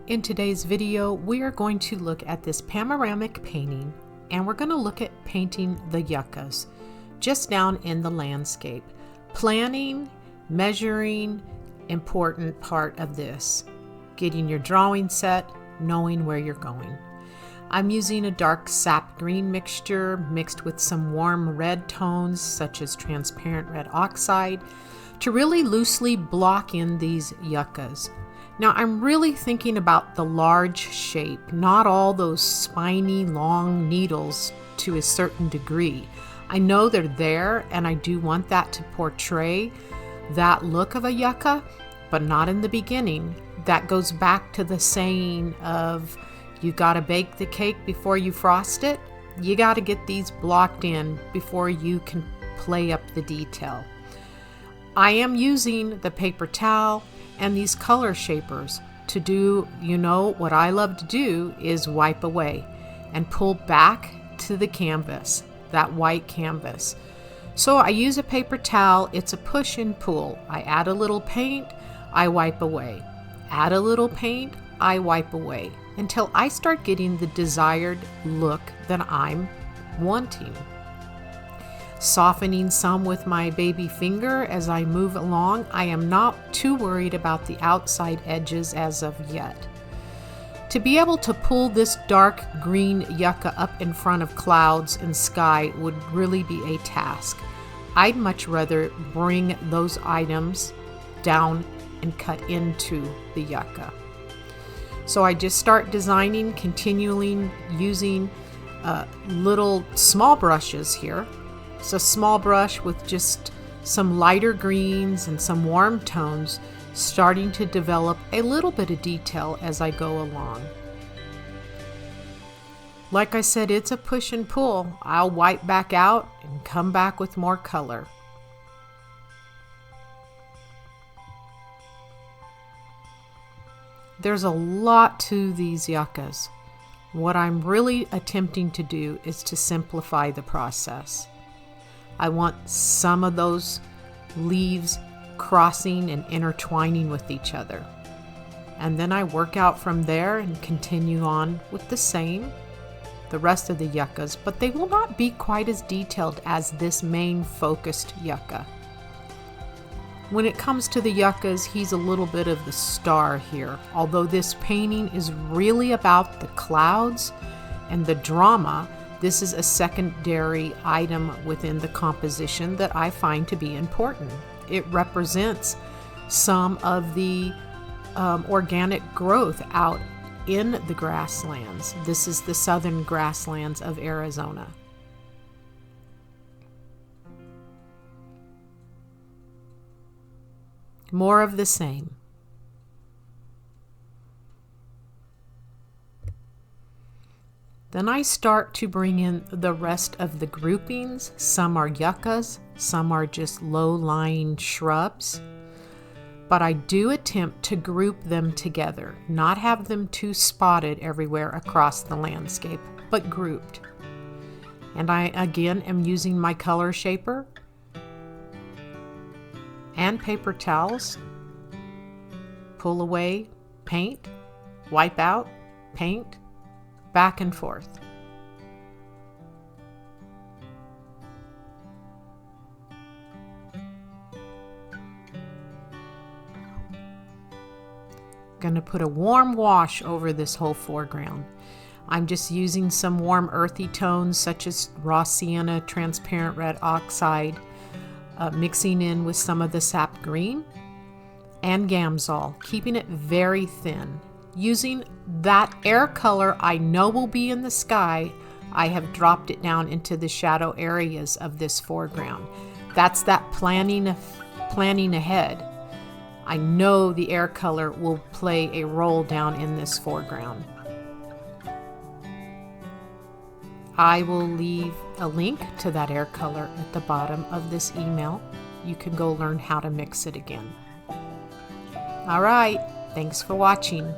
In today's video, we are going to look at this panoramic painting, and we're going to look at painting the yuccas just down in the landscape. Planning, measuring, important part of this. Getting your drawing set, knowing where you're going. I'm using a dark sap green mixture mixed with some warm red tones such as transparent red oxide to really loosely block in these yuccas. Now I'm really thinking about the large shape, not all those spiny long needles to a certain degree. I know they're there and I do want that to portray that look of a yucca, but not in the beginning. That goes back to the saying of you gotta bake the cake before you frost it. You gotta get these blocked in before you can play up the detail. I am using the paper towel and these color shapers to do, what I love to do is wipe away and pull back to the canvas, that white canvas. So I use a paper towel, it's a push and pull. I add a little paint, I wipe away. Add a little paint, I wipe away until I start getting the desired look that I'm wanting. Softening some with my baby finger as I move along. I am not too worried about the outside edges as of yet. To be able to pull this dark green yucca up in front of clouds and sky would really be a task. I'd much rather bring those items down and cut into the yucca. So I just start designing, continuing using little small brushes here. It's a small brush with just some lighter greens and some warm tones, starting to develop a little bit of detail as I go along. Like I said, it's a push and pull. I'll wipe back out and come back with more color. There's a lot to these yuccas. What I'm really attempting to do is to simplify the process. I want some of those leaves crossing and intertwining with each other. And then I work out from there and continue on with the rest of the yuccas, but they will not be quite as detailed as this main focused yucca. When it comes to the yuccas, he's a little bit of the star here. Although this painting is really about the clouds and the drama, this is a secondary item within the composition that I find to be important. It represents some of the organic growth out in the grasslands. This is the southern grasslands of Arizona. More of the same. Then I start to bring in the rest of the groupings. Some are yuccas, some are just low-lying shrubs. But I do attempt to group them together, not have them too spotted everywhere across the landscape, but grouped. And I again am using my color shaper and paper towels. Pull away, paint, wipe out, paint, back and forth. Going to put a warm wash over this whole foreground. I'm just using some warm earthy tones such as raw sienna, transparent red oxide, mixing in with some of the sap green and gamsol, keeping it very thin. Using that air color I know will be in the sky, I have dropped it down into the shadow areas of this foreground. That's that planning ahead. I know the air color will play a role down in this foreground. I will leave a link to that air color at the bottom of this email. You can go learn how to mix it again. All right, thanks for watching.